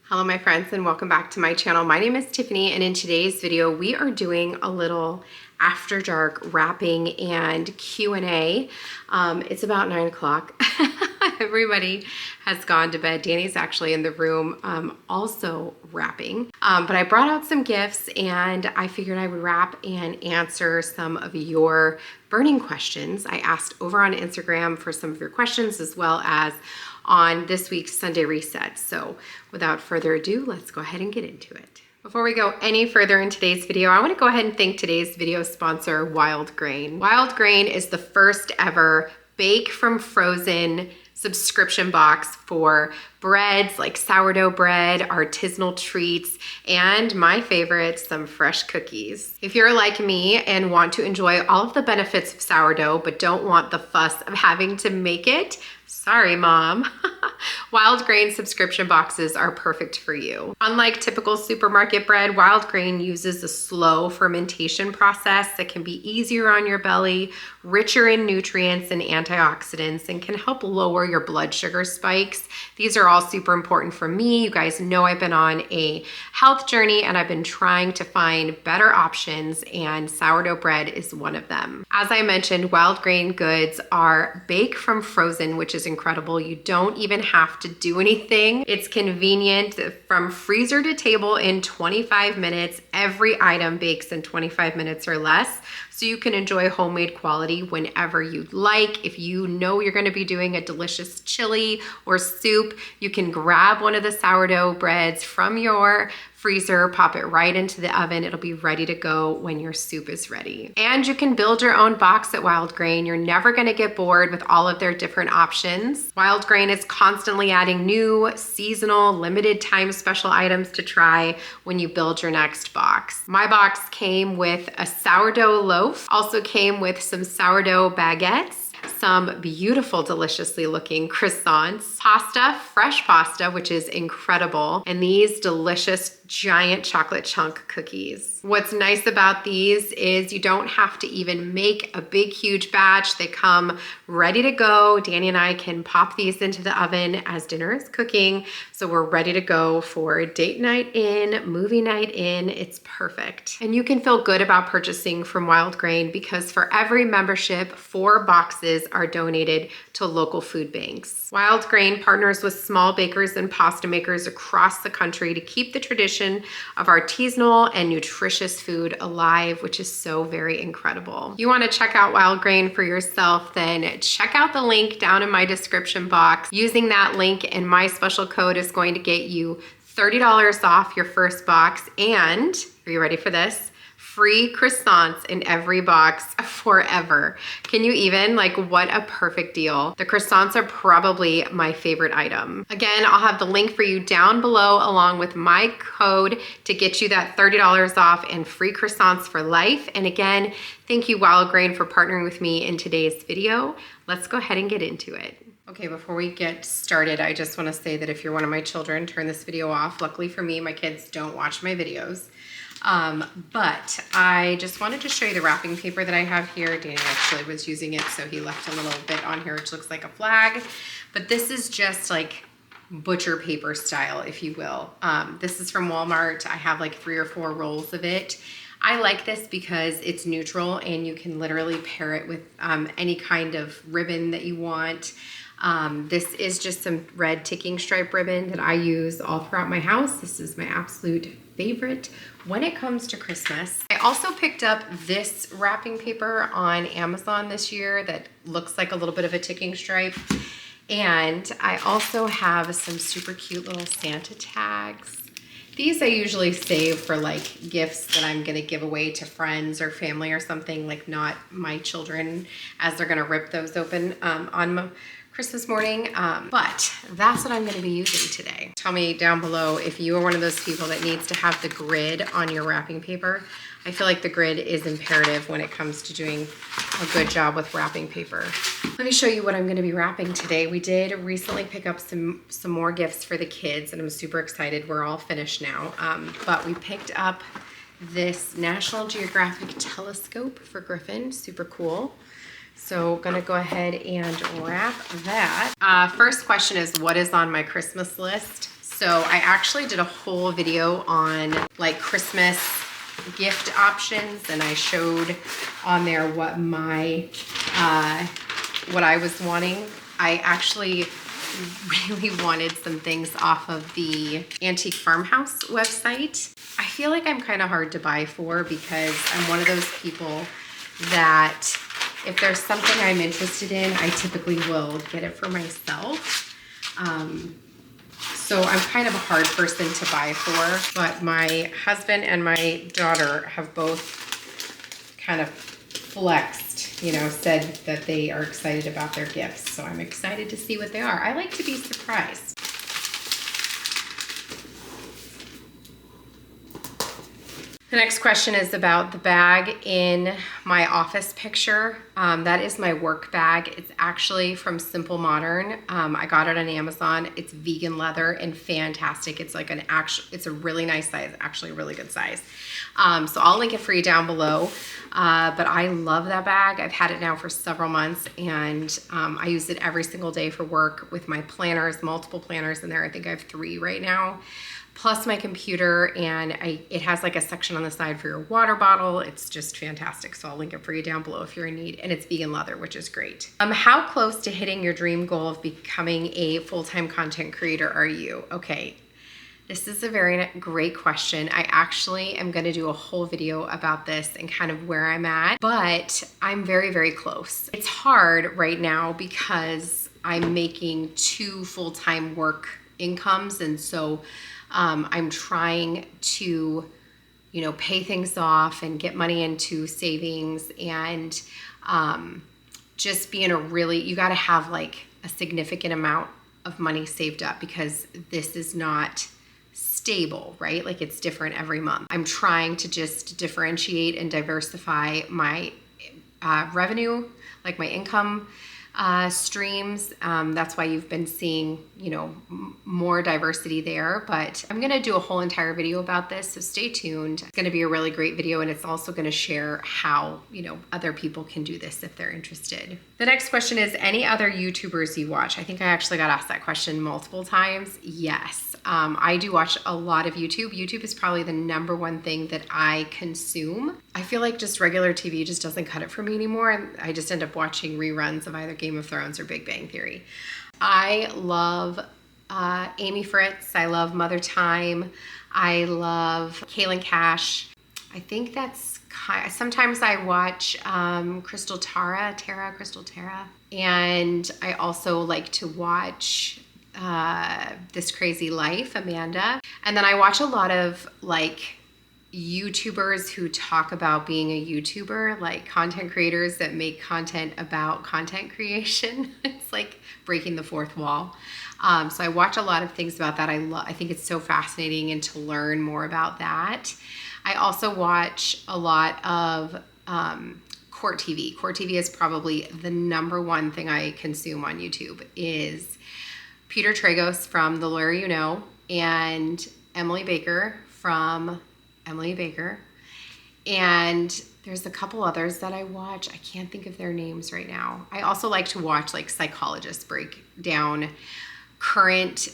Hello my friends and welcome back to my channel. My name is Tiffany and in today's video we are doing a little after dark wrapping and Q&A. It's about 9 o'clock. Everybody has gone to bed. Danny's actually in the room also wrapping. But I brought out some gifts and I figured I would wrap and answer some of your burning questions. I asked over on Instagram for some of your questions as well as on this week's Sunday Reset. So without further ado, let's go ahead and get into it. Before we go any further in today's video, I want to go ahead and thank today's video sponsor, Wild Grain. Wild Grain is the first ever bake from frozen subscription box for breads like sourdough bread, artisanal treats, and my favorite, some fresh cookies. If you're like me and want to enjoy all of the benefits of sourdough but don't want the fuss of having to make it, sorry, Mom. Wild Grain subscription boxes are perfect for you. Unlike typical supermarket bread, Wild Grain uses a slow fermentation process that can be easier on your belly, richer in nutrients and antioxidants, and can help lower your blood sugar spikes. These are all super important for me. You guys know I've been on a health journey and I've been trying to find better options, and sourdough bread is one of them. As I mentioned, Wild Grain goods are bake from frozen, which is incredible. You don't even have to do anything. It's convenient from freezer to table in 25 minutes. Every item bakes in 25 minutes or less. So you can enjoy homemade quality whenever you'd like. If you know you're gonna be doing a delicious chili or soup, you can grab one of the sourdough breads from your freezer, pop it right into the oven. It'll be ready to go when your soup is ready. And you can build your own box at Wild Grain. You're never gonna get bored with all of their different options. Wild Grain is constantly adding new, seasonal, limited time special items to try when you build your next box. My box came with a sourdough loaf, also came with some sourdough baguettes, some beautiful, deliciously looking croissants, pasta, fresh pasta, which is incredible, and these delicious giant chocolate chunk cookies. What's nice about these is you don't have to even make a big, huge batch. They come ready to go. Danny and I can pop these into the oven as dinner is cooking. So we're ready to go for date night in, movie night in. It's perfect. And you can feel good about purchasing from Wild Grain because for every membership, 4 boxes are donated to local food banks. Wild Grain partners with small bakers and pasta makers across the country to keep the tradition of artisanal and nutritious food alive, which is so very incredible. You want to check out Wild Grain for yourself, then check out the link down in my description box. Using that link and my special code is going to get you $30 off your first box, and are you ready for this? Free croissants in every box forever. Can you even? Like, what a perfect deal. The croissants are probably my favorite item. Again, I'll have the link for you down below along with my code to get you that $30 off and free croissants for life. And again, thank you Wild Grain for partnering with me in today's video. Let's go ahead and get into it. Okay, before we get started, I just want to say that if you're one of my children, turn this video off. Luckily for me, my kids don't watch my videos. But I just wanted to show you the wrapping paper that I have here. Danny actually was using it, so he left a little bit on here, which looks like a flag. But this is just like butcher paper style, if you will. This is from Walmart. I have like 3 or 4 rolls of it. I like this because it's neutral and you can literally pair it with any kind of ribbon that you want. This is just some red ticking stripe ribbon that I use all throughout my house. This is my absolute favorite when it comes to Christmas. I also picked up this wrapping paper on Amazon this year that looks like a little bit of a ticking stripe. And I also have some super cute little Santa tags. These I usually save for like gifts that I'm gonna give away to friends or family or something, like not my children as they're gonna rip those open on Christmas morning, but that's what I'm gonna be using today. Tell me down below if you are one of those people that needs to have the grid on your wrapping paper. I feel like the grid is imperative when it comes to doing a good job with wrapping paper. Let me show you what I'm gonna be wrapping today. We did recently pick up some more gifts for the kids and I'm super excited. We're all finished now, but we picked up this National Geographic telescope for Griffin, super cool. So gonna go ahead and wrap that. First question is, what is on my Christmas list? So I actually did a whole video on like Christmas gift options, and I showed on there what what I was wanting. I actually really wanted some things off of the Antique Farmhouse website. I feel like I'm kind of hard to buy for because I'm one of those people that if there's something I'm interested in, I typically will get it for myself. So I'm kind of a hard person to buy for, but my husband and my daughter have both kind of flexed, you know, said that they are excited about their gifts. So I'm excited to see what they are. I like to be surprised. The next question is about the bag in my office picture. That is my work bag. It's actually from Simple Modern. I got it on Amazon. It's vegan leather and fantastic. It's like it's a really nice size, actually a really good size. So I'll link it for you down below. But I love that bag. I've had it now for several months, and I use it every single day for work with my planners, multiple planners in there. I think I have 3 right now, plus my computer, and it has like a section on the side for your water bottle. It's just fantastic. So I'll link it for you down below if you're in need, and it's vegan leather, which is great. How close to hitting your dream goal of becoming a full-time content creator are you? Okay, this is a very great question. I actually am gonna do a whole video about this and kind of where I'm at, but I'm very, very close. It's hard right now because I'm making 2 full-time work incomes, and so I'm trying to, you know, pay things off and get money into savings, and just be in a really, you got to have like a significant amount of money saved up because this is not stable, right? Like it's different every month. I'm trying to just differentiate and diversify my revenue, like my income streams. That's why you've been seeing, you know, more diversity there, but I'm going to do a whole entire video about this. So stay tuned. It's going to be a really great video. And it's also going to share how, you know, other people can do this if they're interested. The next question is any other YouTubers you watch? I think I actually got asked that question multiple times. Yes. I do watch a lot of YouTube. YouTube is probably the #1 thing that I consume. I feel like just regular TV just doesn't cut it for me anymore. And I just end up watching reruns of either Game of Thrones or Big Bang Theory. I love Amy Fritz. I love Mother Time. I love Kaylin Cash. I think that's sometimes I watch Crystal Tara. And I also like to watch This Crazy Life, Amanda. And then I watch a lot of like YouTubers who talk about being a YouTuber, like content creators that make content about content creation. It's like breaking the fourth wall. So I watch a lot of things about that. I think it's so fascinating, and to learn more about that. I also watch a lot of Court TV. Court TV is probably the #1 thing I consume on YouTube. Is Peter Tragos from The Lawyer You Know, and Emily Baker from Emily Baker. And there's a couple others that I watch. I can't think of their names right now. I also like to watch like psychologists break down current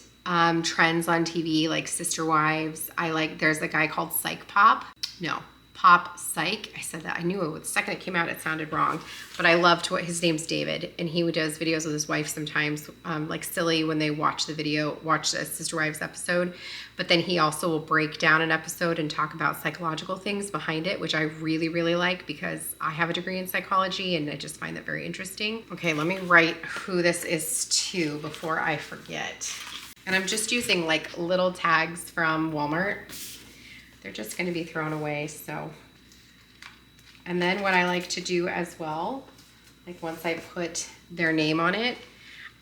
trends on TV, like Sister Wives. There's a guy called Pop Psych. I said that. I knew it. The second it came out, it sounded wrong. But I loved his name's David, and he does videos with his wife sometimes, like silly when they watch a Sister Wives episode. But then he also will break down an episode and talk about psychological things behind it, which I really, really like because I have a degree in psychology and I just find that very interesting. Okay, let me write who this is to before I forget. And I'm just using like little tags from Walmart. They're just going to be thrown away. So, and then what I like to do as well, like once I put their name on it,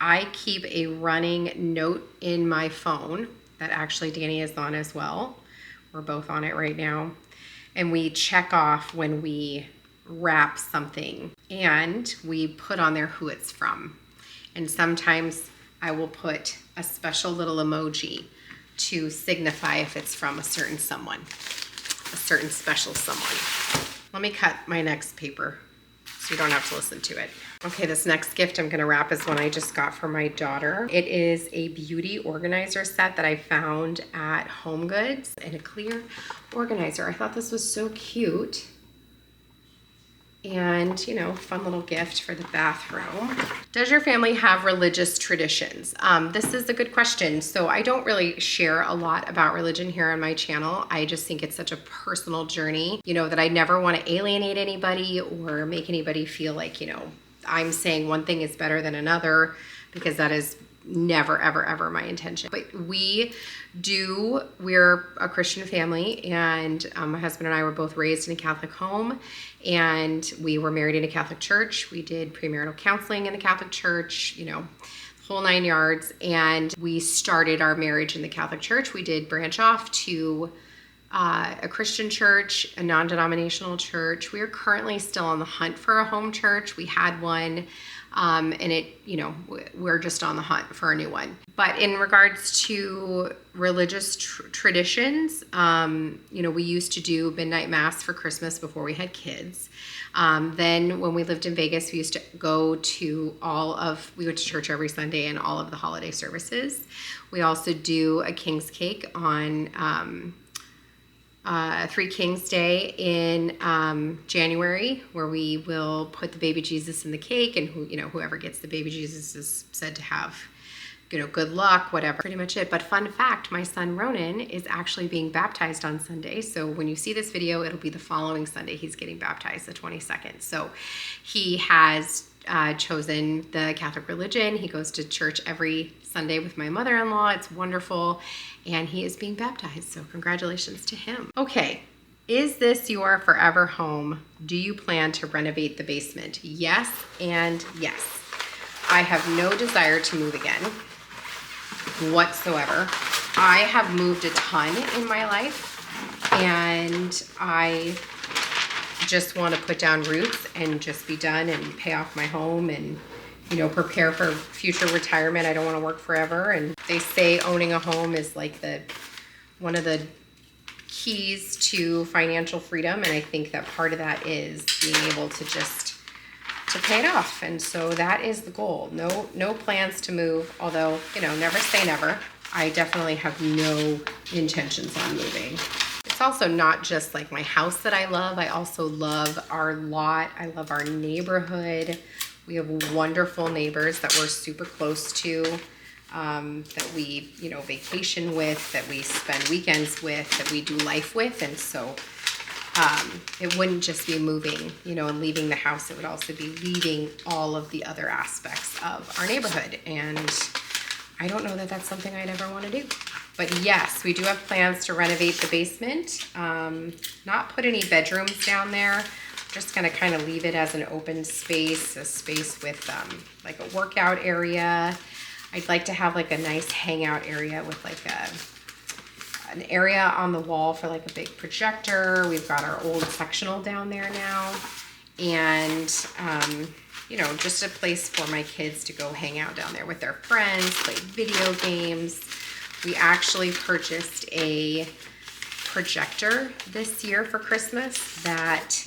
I keep a running note in my phone that actually Danny is on as well. We're both on it right now. And we check off when we wrap something, and we put on there who it's from. And sometimes I will put a special little emoji to signify if it's from a certain someone, a certain special someone. Let me cut my next paper so you don't have to listen to it. Okay, this next gift I'm gonna wrap is one I just got for my daughter. It is a beauty organizer set that I found at HomeGoods in a clear organizer. I thought this was so cute. And, you know, fun little gift for the bathroom. Does your family have religious traditions? This is a good question. So I don't really share a lot about religion here on my channel. I just think it's such a personal journey, you know, that I never want to alienate anybody or make anybody feel like, you know, I'm saying one thing is better than another, because that is never, ever, ever my intention. But we're a Christian family, and my husband and I were both raised in a Catholic home, and we were married in a Catholic church. We did premarital counseling in the Catholic church, you know, whole 9 yards. And we started our marriage in the Catholic church. We did branch off to a Christian church, a non-denominational church. We are currently still on the hunt for a home church. We had one, and we're just on the hunt for a new one. But in regards to religious traditions, we used to do midnight mass for Christmas before we had kids. Then when we lived in Vegas, we used to go to we went to church every Sunday and all of the holiday services. We also do a King's Cake on Three Kings Day in January, where we will put the baby Jesus in the cake, and whoever gets the baby Jesus is said to have, good luck, whatever. Pretty much it. But fun fact, my son Ronan is actually being baptized on Sunday. So when you see this video, it'll be the following Sunday he's getting baptized, the 22nd. So he has chosen the Catholic religion. He goes to church every Sunday with my mother-in-law. It's wonderful. And he is being baptized. So congratulations to him. Okay. Is this your forever home? Do you plan to renovate the basement? Yes and yes. I have no desire to move again whatsoever. I have moved a ton in my life, and I just want to put down roots and just be done and pay off my home and prepare for future retirement. I don't want to work forever. And they say owning a home is like one of the keys to financial freedom. And I think that part of that is being able to pay it off. And so that is the goal. No plans to move, although, never say never. I definitely have no intentions on moving. It's also not just like my house that I love. I also love our lot. I love our neighborhood. We have wonderful neighbors that we're super close to, that we, vacation with, that we spend weekends with, that we do life with. And so it wouldn't just be moving, and leaving the house. It would also be leaving all of the other aspects of our neighborhood. And I don't know that that's something I'd ever want to do. But yes, we do have plans to renovate the basement, not put any bedrooms down there. Just gonna kind of leave it as an open space, a space with like a workout area. I'd like to have like a nice hangout area with like an area on the wall for like a big projector. We've got our old sectional down there now. And, just a place for my kids to go hang out down there with their friends, play video games. We actually purchased a projector this year for Christmas that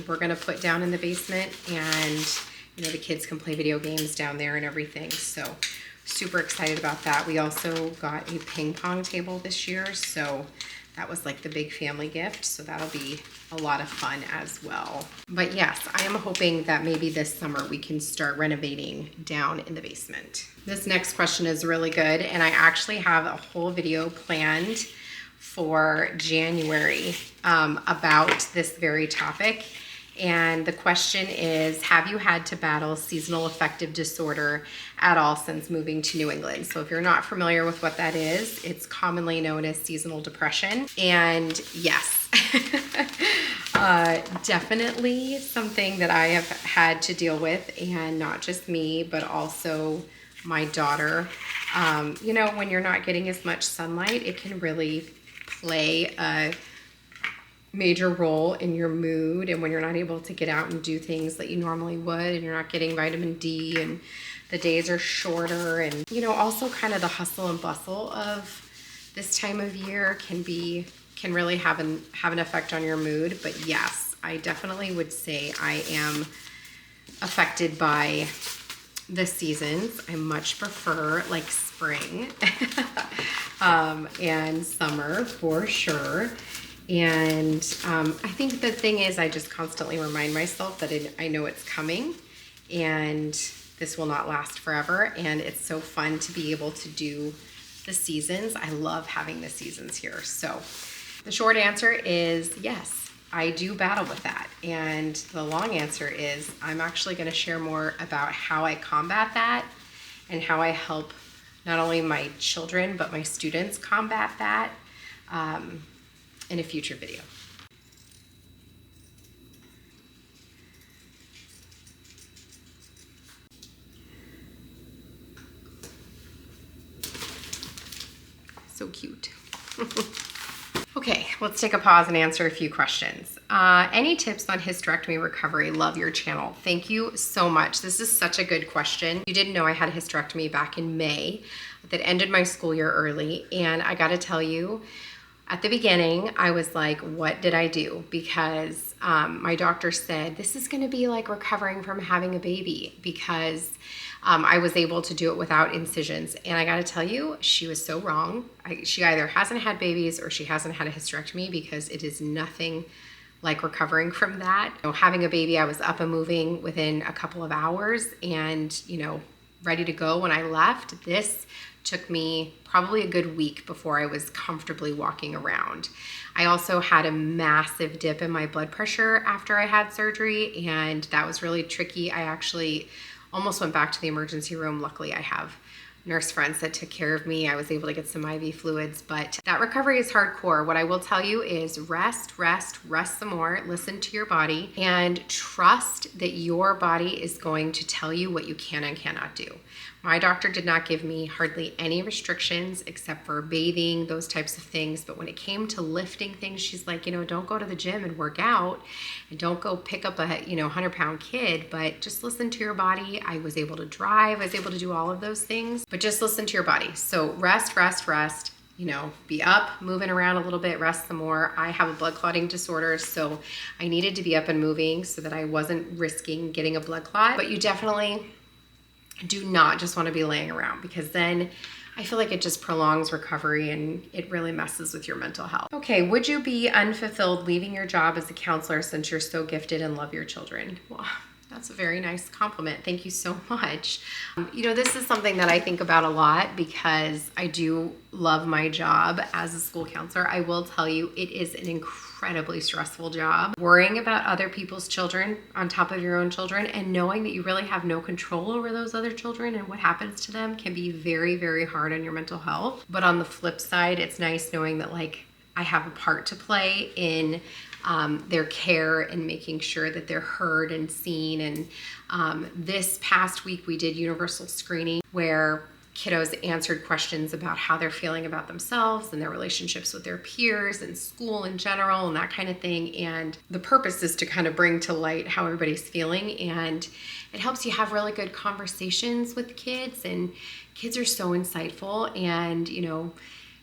we're gonna put down in the basement, and the kids can play video games down there and everything. So super excited about that. We also got a ping pong table this year, so that was like the big family gift. So that'll be a lot of fun as well. But yes, I am hoping that maybe this summer we can start renovating down in the basement. This next question is really good, and I actually have a whole video planned for January about this very topic. And the question is, have you had to battle seasonal affective disorder at all since moving to New England? So if you're not familiar with what that is, it's commonly known as seasonal depression. And yes, definitely something that I have had to deal with, and not just me, but also my daughter. When you're not getting as much sunlight, it can really play a major role in your mood, and when you're not able to get out and do things that you normally would, and you're not getting vitamin D, and the days are shorter, and also kind of the hustle and bustle of this time of year can really have an effect on your mood. But yes, I definitely would say I am affected by the seasons. I much prefer like spring and summer for sure. And I think the thing is I just constantly remind myself that I know it's coming and this will not last forever. And it's so fun to be able to do the seasons. I love having the seasons here. So the short answer is yes. I do battle with that. And the long answer is I'm actually going to share more about how I combat that and how I help not only my children, but my students combat that in a future video. So cute. Okay, let's take a pause and answer a few questions. Any tips on hysterectomy recovery? Love your channel. Thank you so much. This is such a good question. You didn't know I had a hysterectomy back in May that ended my school year early. And I gotta tell you, at the beginning, I was like, what did I do? Because my doctor said, this is gonna be like recovering from having a baby because I was able to do it without incisions. And I gotta tell you, she was so wrong. She either hasn't had babies or she hasn't had a hysterectomy because it is nothing like recovering from that. You know, having a baby, I was up and moving within a couple of hours and, you know, ready to go when I left. This took me probably a good week before I was comfortably walking around. I also had a massive dip in my blood pressure after I had surgery, and that was really tricky. I actually almost went back to the emergency room. Luckily, I have nurse friends that took care of me. I was able to get some IV fluids, but that recovery is hardcore. What I will tell you is rest, rest, rest some more, listen to your body, and trust that your body is going to tell you what you can and cannot do. My doctor did not give me hardly any restrictions except for bathing, those types of things. But when it came to lifting things, she's like, you know, don't go to the gym and work out and don't go pick up a, 100-pound kid, but just listen to your body. I was able to drive. I was able to do all of those things, but just listen to your body. So rest, rest, rest. Be up, moving around a little bit, rest some more. I have a blood clotting disorder, so I needed to be up and moving so that I wasn't risking getting a blood clot. But you definitely do not just want to be laying around because then I feel like it just prolongs recovery and it really messes with your mental health. Okay, would you be unfulfilled leaving your job as a counselor since you're so gifted and love your children? Well, that's a very nice compliment. Thank you so much. This is something that I think about a lot because I do love my job as a school counselor. I will tell you, it is an incredibly stressful job. Worrying about other people's children on top of your own children and knowing that you really have no control over those other children and what happens to them can be very, very hard on your mental health. But on the flip side, it's nice knowing that I have a part to play in their care and making sure that they're heard and seen. And this past week we did universal screening where kiddos answered questions about how they're feeling about themselves and their relationships with their peers and school in general and that kind of thing. And the purpose is to kind of bring to light how everybody's feeling, and it helps you have really good conversations with kids, and kids are so insightful. And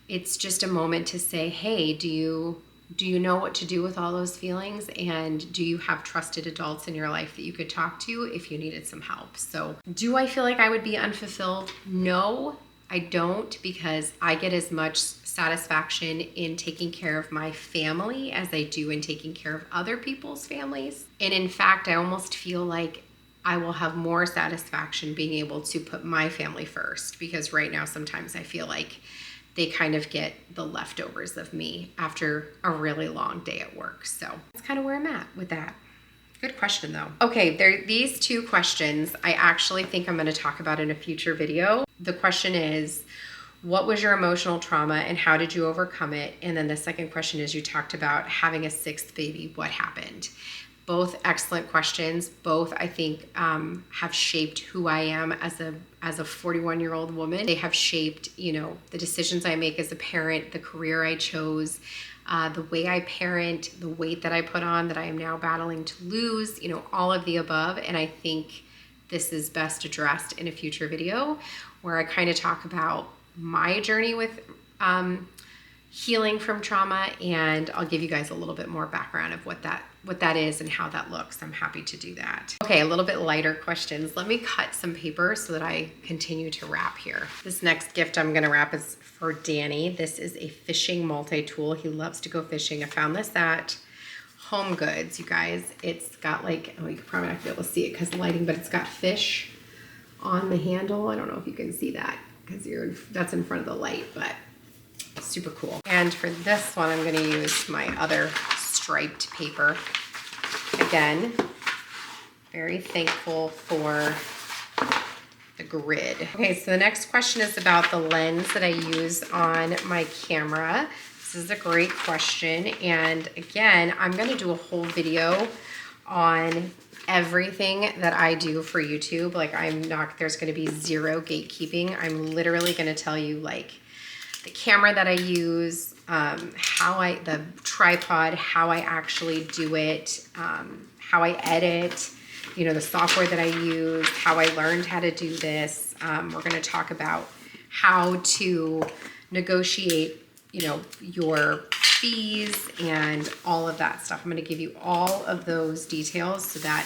it's just a moment to say, hey, do you know what to do with all those feelings? And do you have trusted adults in your life that you could talk to if you needed some help? So do I feel like I would be unfulfilled? No, I don't, because I get as much satisfaction in taking care of my family as I do in taking care of other people's families. And in fact, I almost feel like I will have more satisfaction being able to put my family first, because right now sometimes I feel like they kind of get the leftovers of me after a really long day at work. So that's kind of where I'm at with that. Good question though. Okay, these two questions I actually think I'm gonna talk about in a future video. The question is, what was your emotional trauma and how did you overcome it? And then the second question is, you talked about having a sixth baby, what happened? Both excellent questions. Both, I think, have shaped who I am as a 41-year-old woman. They have shaped, the decisions I make as a parent, the career I chose, the way I parent, the weight that I put on that I am now battling to lose, all of the above. And I think this is best addressed in a future video where I kind of talk about my journey with healing from trauma, and I'll give you guys a little bit more background of what that that is and how that looks, I'm happy to do that. Okay, a little bit lighter questions. Let me cut some paper so that I continue to wrap here. This next gift I'm gonna wrap is for Danny. This is a fishing multi-tool. He loves to go fishing. I found this at Home Goods, you guys. It's got like, oh, you can probably not be able to see it because of the lighting, but it's got fish on the handle. I don't know if you can see that because that's in front of the light, but super cool. And for this one, I'm gonna use my other striped paper. Again, very thankful for the grid. Okay, so the next question is about the lens that I use on my camera. This is a great question. And again, I'm gonna do a whole video on everything that I do for YouTube. Like there's gonna be zero gatekeeping. I'm literally gonna tell you like the camera that I use, the tripod, how I actually do it, how I edit, you know, the software that I use, how I learned how to do this. We're gonna talk about how to negotiate, you know, your fees and all of that stuff. I'm gonna give you all of those details so that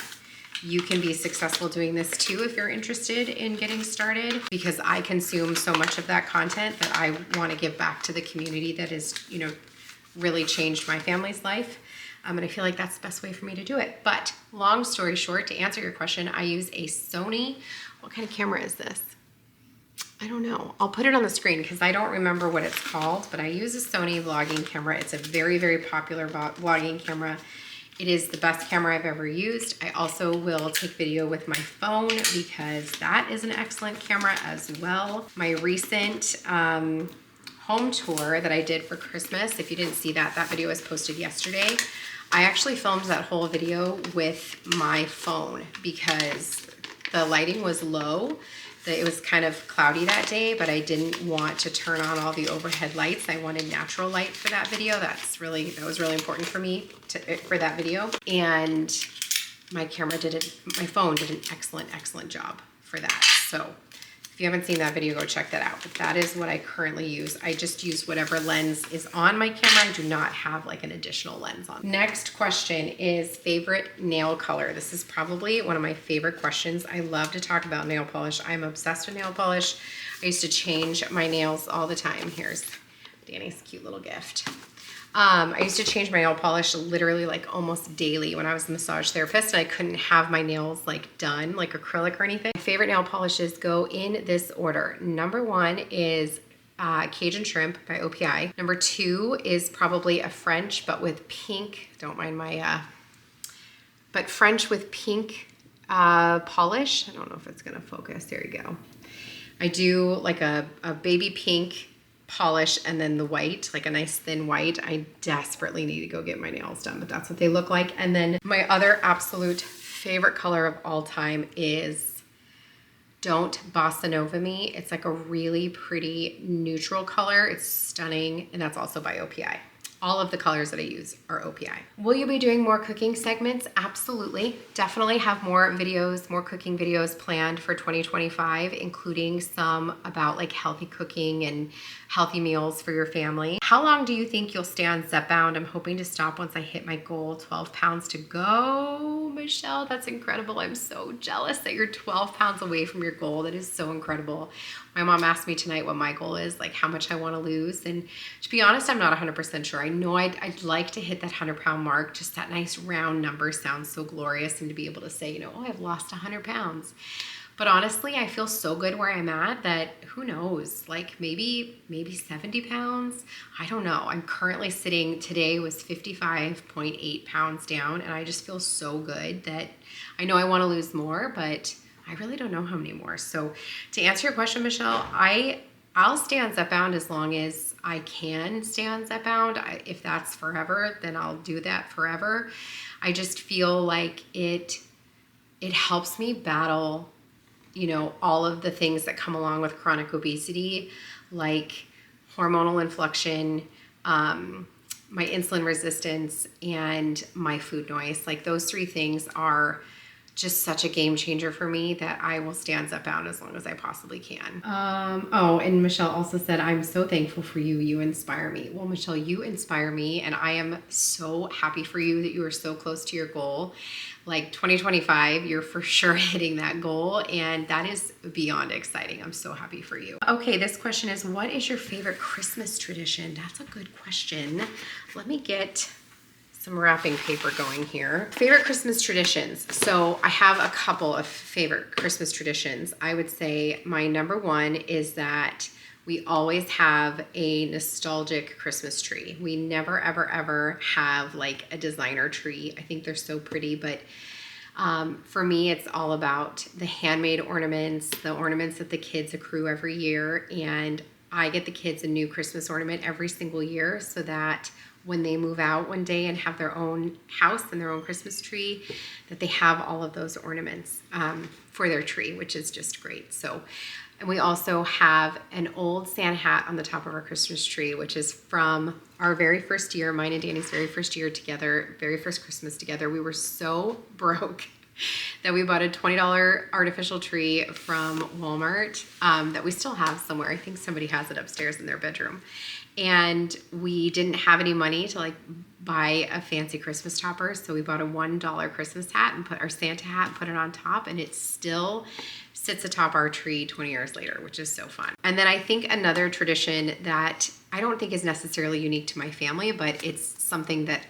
you can be successful doing this too if you're interested in getting started, because I consume so much of that content that I want to give back to the community that has, you know, really changed my family's life. And I feel like that's the best way for me to do it. But long story short, to answer your question, I use a Sony. What kind of camera is this? I don't know. I'll put it on the screen because I don't remember what it's called, but I use a Sony vlogging camera. It's a very, very popular vlogging camera. It is the best camera I've ever used. I also will take video with my phone because that is an excellent camera as well. My recent home tour that I did for Christmas, if you didn't see that, that video was posted yesterday. I actually filmed that whole video with my phone because the lighting was low. It was kind of cloudy that day, but I didn't want to turn on all the overhead lights. I wanted natural light for that video. That was really important for me for that video. And my phone did an excellent job for that. So if you haven't seen that video, go check that out. But that is what I currently use. I just use whatever lens is on my camera. I do not have like an additional lens on. Next question is favorite nail color. This is probably one of my favorite questions. I love to talk about nail polish. I'm obsessed with nail polish. I used to change my nails all the time. Here's Danny's cute little gift. I used to change my nail polish literally like almost daily when I was a massage therapist, and I couldn't have my nails like done like acrylic or anything. My favorite nail polishes go in this order. Number one is Cajun Shrimp by OPI. Number two is probably a French, but with pink, don't mind my, but French with pink polish. I don't know if it's gonna focus, there you go. I do like a baby pink polish and then the white, like a nice thin white. I desperately need to go get my nails done, but that's what they look like. And then my other absolute favorite color of all time is Don't Bossa Nova Me. It's like a really pretty neutral color. It's stunning, and that's also by OPI. All of the colors that I use are OPI. Will you be doing more cooking segments? Absolutely. Definitely have more videos, more cooking videos planned for 2025, including some about like healthy cooking and healthy meals for your family. How long do you think you'll stay on Zepbound? I'm hoping to stop once I hit my goal, 12 pounds to go. Michelle, that's incredible. I'm so jealous that you're 12 pounds away from your goal. That is so incredible. My mom asked me tonight what my goal is, like how much I want to lose. And to be honest, I'm not 100% sure. I know I'd like to hit that 100-pound mark. Just that nice round number sounds so glorious, and to be able to say, you know, oh, I've lost 100 pounds. But honestly, I feel so good where I'm at that who knows, like maybe 70 pounds. I don't know. I'm currently sitting, today was 55.8 pounds down, and I just feel so good that I know I want to lose more, but I really don't know how many more. So to answer your question, Michelle, I'll stay on Zepbound as long as I can stay on Zepbound. If that's forever, then I'll do that forever. I just feel like it helps me battle, you know, all of the things that come along with chronic obesity, like hormonal inflection, my insulin resistance, and my food noise. Like those three things are just such a game changer for me that I will stay on Zepbound as long as I possibly can. Oh, and Michelle also said, I'm so thankful for you. You inspire me. Well, Michelle, you inspire me, and I am so happy for you that you are so close to your goal. Like 2025, you're for sure hitting that goal, and that is beyond exciting. I'm so happy for you. Okay, this question is, what is your favorite Christmas tradition? That's a good question. Let me get some wrapping paper going here. Favorite Christmas traditions. So I have a couple of favorite Christmas traditions. I would say my number one is that we always have a nostalgic Christmas tree. We never, ever, ever have like a designer tree. I think they're so pretty, but for me, it's all about the handmade ornaments, the ornaments that the kids accrue every year. And I get the kids a new Christmas ornament every single year so that when they move out one day and have their own house and their own Christmas tree, that they have all of those ornaments for their tree, which is just great. So, and we also have an old Santa hat on the top of our Christmas tree, which is from our very first year, mine and Danny's very first year together, very first Christmas together. We were so broke that we bought a $20 artificial tree from Walmart that we still have somewhere. I think somebody has it upstairs in their bedroom. And we didn't have any money to like buy a fancy Christmas topper. So we bought a $1 Christmas hat and put our Santa hat, put it on top, and it still sits atop our tree 20 years later, which is so fun. And then I think another tradition that I don't think is necessarily unique to my family, but it's something that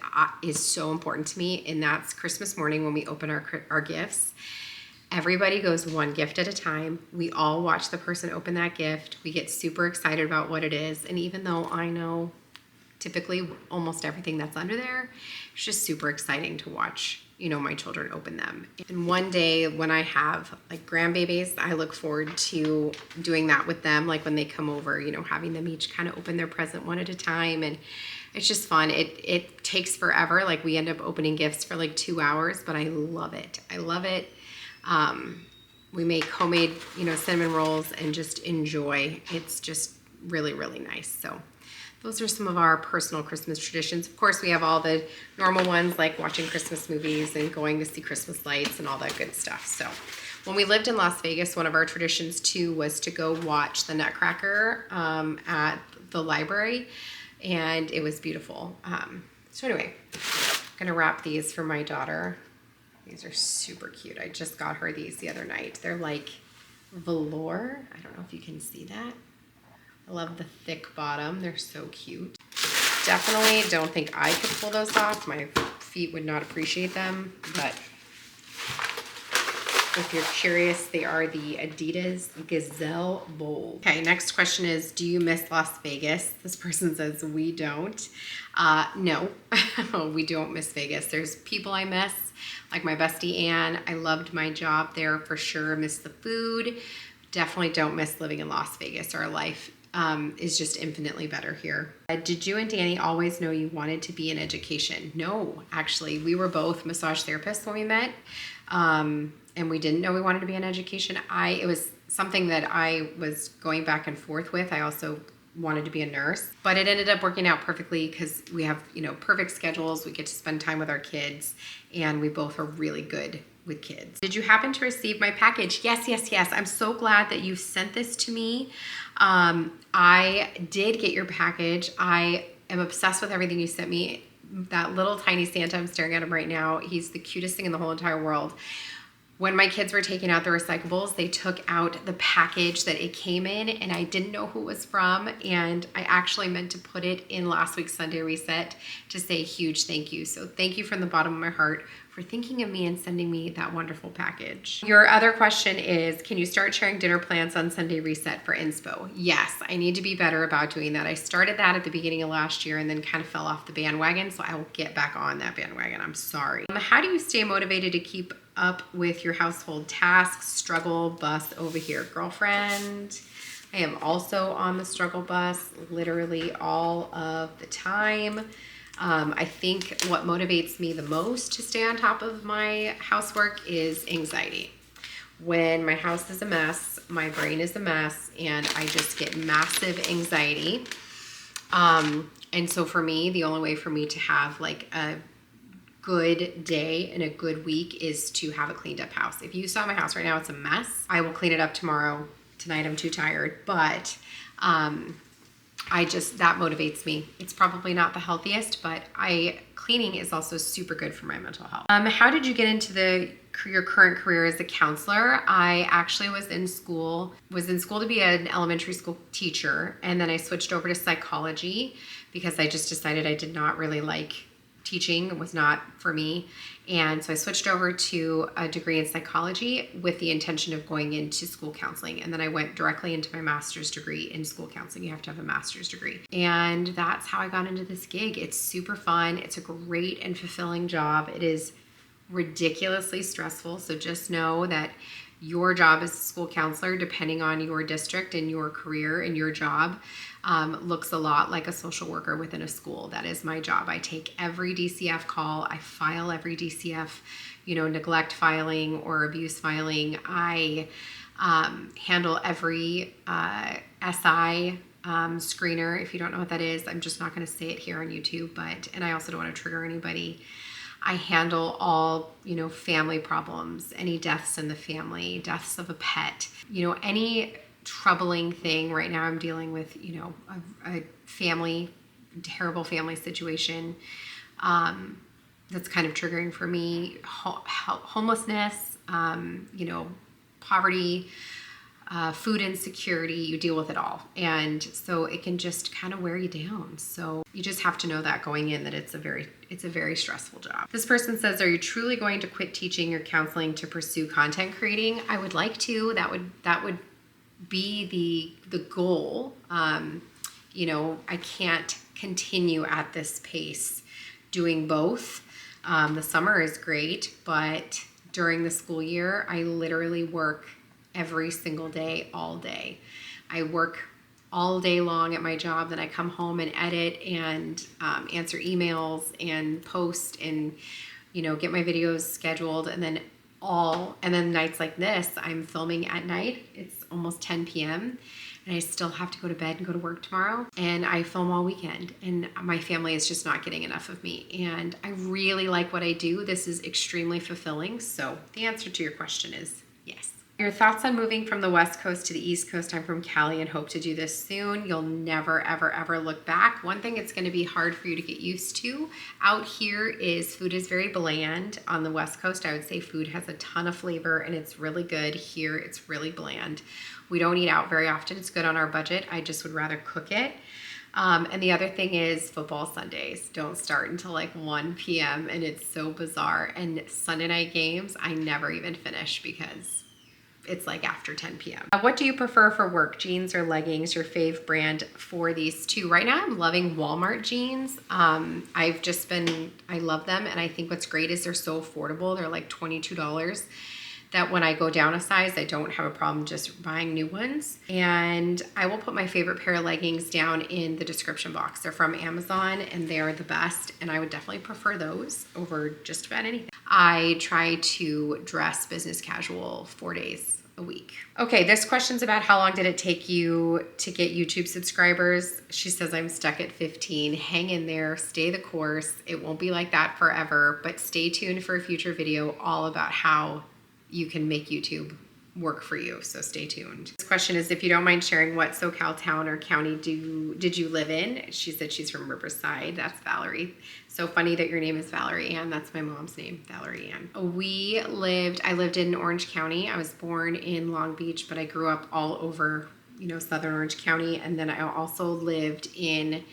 is so important to me, and that's Christmas morning when we open our gifts. Everybody goes one gift at a time. We all watch the person open that gift. We get super excited about what it is. And even though I know typically almost everything that's under there, it's just super exciting to watch, you know, my children open them. And one day when I have like grandbabies, I look forward to doing that with them. Like when they come over, you know, having them each kind of open their present one at a time. And it's just fun. It takes forever. Like we end up opening gifts for like 2 hours, but I love it. I love it. We make homemade, you know, cinnamon rolls and just enjoy. It's just really, really nice. So those are some of our personal Christmas traditions. Of course, we have all the normal ones like watching Christmas movies and going to see Christmas lights and all that good stuff. So when we lived in Las Vegas, one of our traditions too was to go watch the Nutcracker at the library, and it was beautiful. So anyway, I'm gonna wrap these for my daughter. These are super cute. I just got her these the other night. They're like velour. I don't know if you can see that. I love the thick bottom. They're so cute. Definitely don't think I could pull those off. My feet would not appreciate them, but if you're curious, they are the Adidas Gazelle Bold. Okay, next question is, do you miss Las Vegas? This person says, we don't. No, we don't miss Vegas. There's people I miss, like my bestie Ann. I loved my job there for sure. Miss the food. Definitely don't miss living in Las Vegas. Our life is just infinitely better here. Did you and Danny always know you wanted to be in education? No, actually, we were both massage therapists when we met. And we didn't know we wanted to be in education. It was something that I was going back and forth with. I also wanted to be a nurse, but it ended up working out perfectly because we have, you know, perfect schedules. We get to spend time with our kids, and we both are really good with kids. Did you happen to receive my package? Yes, yes, yes. I'm so glad that you sent this to me. I did get your package. I am obsessed with everything you sent me. That little tiny Santa, I'm staring at him right now. He's the cutest thing in the whole entire world. When my kids were taking out the recyclables, they took out the package that it came in, and I didn't know who it was from, and I actually meant to put it in last week's Sunday Reset to say a huge thank you. So thank you from the bottom of my heart for thinking of me and sending me that wonderful package. Your other question is, can you start sharing dinner plans on Sunday Reset for inspo? Yes, I need to be better about doing that. I started that at the beginning of last year and then kind of fell off the bandwagon, so I will get back on that bandwagon. I'm sorry. How do you stay motivated to keep up with your household tasks? Struggle bus over here, girlfriend. I am also on the struggle bus literally all of the time. I think what motivates me the most to stay on top of my housework is anxiety. When my house is a mess, my brain is a mess, and I just get massive anxiety. And so for me, the only way for me to have like a good day and a good week is to have a cleaned up house. If you saw my house right now, it's a mess. I will clean it up tomorrow. Tonight I'm too tired, but that motivates me. It's probably not the healthiest, but cleaning is also super good for my mental health. How did you get into your current career as a counselor? I actually was in school to be an elementary school teacher, and then I switched over to psychology because I just decided I did not really like teaching. It was not for me. And so I switched over to a degree in psychology with the intention of going into school counseling. And then I went directly into my master's degree in school counseling. You have to have a master's degree. And that's how I got into this gig. It's super fun. It's a great and fulfilling job. It is ridiculously stressful. So just know that your job as a school counselor, depending on your district and your career and your job, looks a lot like a social worker within a school. That is my job. I take every DCF call. I file every DCF, neglect filing or abuse filing. I handle every SI screener. If you don't know what that is, I'm just not going to say it here on YouTube, and I also don't want to trigger anybody. I handle all, family problems, any deaths in the family, deaths of a pet, any troubling thing. Right now I'm dealing with, a terrible family situation that's kind of triggering for me. Homelessness, poverty, food insecurity, you deal with it all. And so it can just kind of wear you down. So you just have to know that going in, that it's a very stressful job. This person says, are you truly going to quit teaching or counseling to pursue content creating? I would like to. That would be the goal. I can't continue at this pace doing both. The summer is great, but during the school year, I literally work every single day, all day. I work all day long at my job, then I come home and edit and answer emails and post and get my videos scheduled, and then nights like this, I'm filming at night. It's almost 10 p.m. and I still have to go to bed and go to work tomorrow, and I film all weekend, and my family is just not getting enough of me, and I really like what I do. This is extremely fulfilling. So the answer to your question is yes. Your thoughts on moving from the West Coast to the East Coast? I'm from Cali and hope to do this soon. You'll never, ever, ever look back. One thing it's going to be hard for you to get used to out here is food is very bland. On the West Coast, I would say food has a ton of flavor and it's really good. Here, it's really bland. We don't eat out very often. It's good on our budget. I just would rather cook it. And the other thing is football Sundays don't start until like 1 p.m. and it's so bizarre. And Sunday night games, I never even finish because it's like after 10 p.m. What do you prefer for work, jeans or leggings? Your fave brand for these two? Right now I'm loving Walmart jeans. I love them, and I think what's great is they're so affordable. They're like $22 that when I go down a size, I don't have a problem just buying new ones. And I will put my favorite pair of leggings down in the description box. They're from Amazon and they are the best, and I would definitely prefer those over just about anything. I try to dress business casual 4 days a week. Okay, this question's about how long did it take you to get YouTube subscribers? She says, I'm stuck at 15. Hang in there, stay the course. It won't be like that forever, but stay tuned for a future video all about how you can make YouTube work for you. So stay tuned. This question is, if you don't mind sharing, what SoCal town or county did you live in? She said she's from Riverside. That's Valerie. So funny that your name is Valerie Ann. That's my mom's name, Valerie Ann. I lived in Orange County. I was born in Long Beach, but I grew up all over, Southern Orange County. And then I also lived in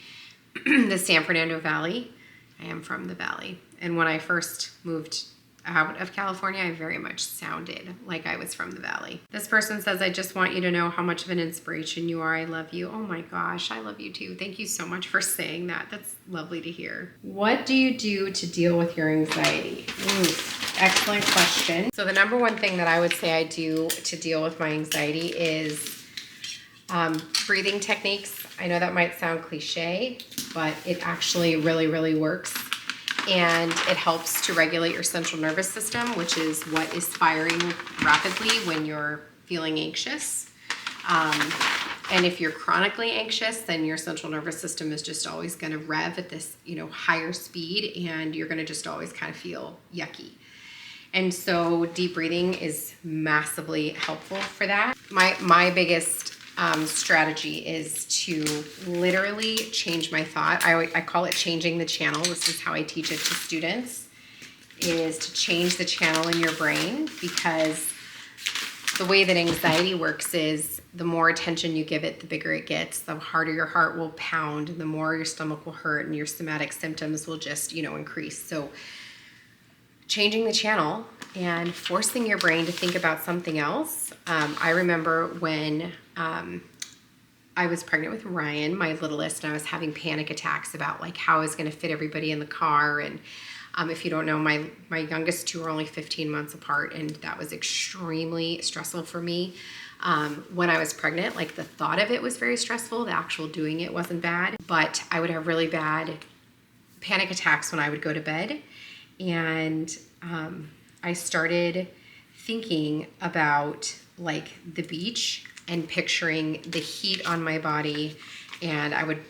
the San Fernando Valley. I am from the Valley. And when I first moved out of California, I very much sounded like I was from the Valley. This person says, I just want you to know how much of an inspiration you are. I love you. Oh my gosh, I love you too. Thank you so much for saying that. That's lovely to hear. What do you do to deal with your anxiety? Excellent question. So the number one thing that I would say I do to deal with my anxiety is breathing techniques. I know that might sound cliche, but it actually really, really works. And it helps to regulate your central nervous system, which is what is firing rapidly when you're feeling anxious. And if you're chronically anxious, then your central nervous system is just always going to rev at this, higher speed, and you're going to just always kind of feel yucky. And so deep breathing is massively helpful for that. My biggest strategy is to literally change my thought. I call it changing the channel. This is how I teach it to students, is to change the channel in your brain, because the way that anxiety works is the more attention you give it, the bigger it gets, the harder your heart will pound, and the more your stomach will hurt, and your somatic symptoms will just, increase. So changing the channel and forcing your brain to think about something else. I remember when I was pregnant with Ryan, my littlest, and I was having panic attacks about like how I was going to fit everybody in the car. And if you don't know, my youngest two are only 15 months apart, and that was extremely stressful for me. When I was pregnant, like the thought of it was very stressful. The actual doing it wasn't bad, but I would have really bad panic attacks when I would go to bed. And I started thinking about like the beach and picturing the heat on my body, and I would,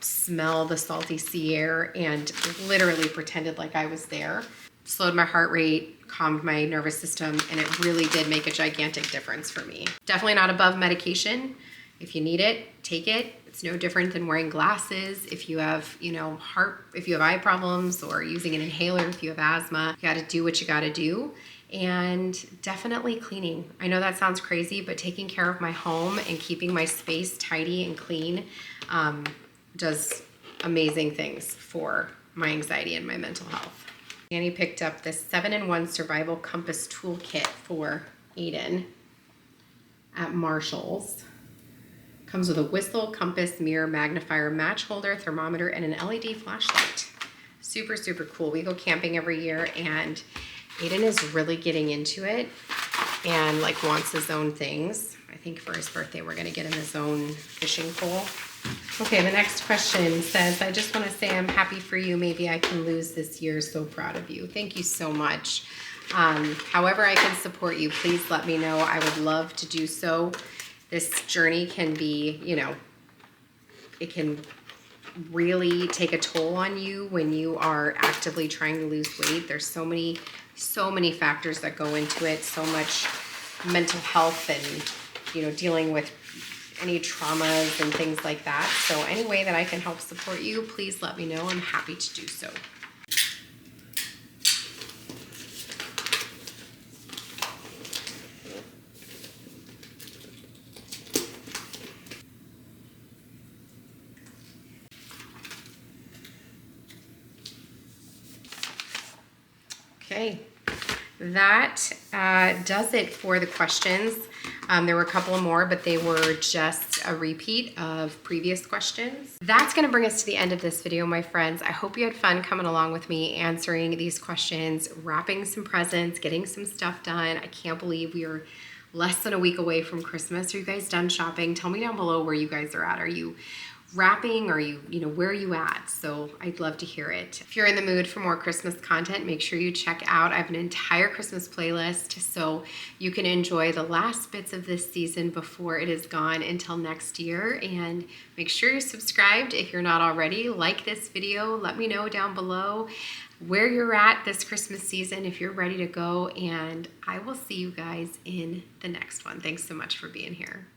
smell the salty sea air and literally pretended like I was there. Slowed my heart rate, calmed my nervous system, and it really did make a gigantic difference for me. Definitely not above medication. If you need it, take it. It's no different than wearing glasses. If you have, if you have eye problems, or using an inhaler if you have asthma, you gotta do what you gotta do. And definitely cleaning. I know that sounds crazy, but taking care of my home and keeping my space tidy and clean does amazing things for my anxiety and my mental health. Annie picked up this 7-in-1 survival compass toolkit for Aiden at Marshall's. Comes with a whistle, compass, mirror, magnifier, match holder, thermometer, and an LED flashlight. Super, super cool. We go camping every year, and Aiden is really getting into it and like wants his own things. I think for his birthday, we're gonna get him his own fishing pole. Okay, the next question says, I just wanna say I'm happy for you. Maybe I can lose this year. So proud of you. Thank you so much. However I can support you, please let me know. I would love to do so. This journey can be, it can really take a toll on you when you are actively trying to lose weight. There's so many factors that go into it, so much mental health and, dealing with any traumas and things like that. So any way that I can help support you, please let me know. I'm happy to do so. Okay, that does it for the questions. There were a couple more, but they were just a repeat of previous questions. That's gonna bring us to the end of this video, my friends. I hope you had fun coming along with me, answering these questions, wrapping some presents, getting some stuff done. I can't believe we are less than a week away from Christmas. Are you guys done shopping? Tell me down below where you guys are at. Are you wrapping? Are you, where are you at? So I'd love to hear it. If you're in the mood for more Christmas content, make sure you check out, I have an entire Christmas playlist so you can enjoy the last bits of this season before it is gone until next year. And make sure you're subscribed if you're not already. Like this video, let me know down below where you're at this Christmas season, if you're ready to go, and I will see you guys in the next one. Thanks so much for being here.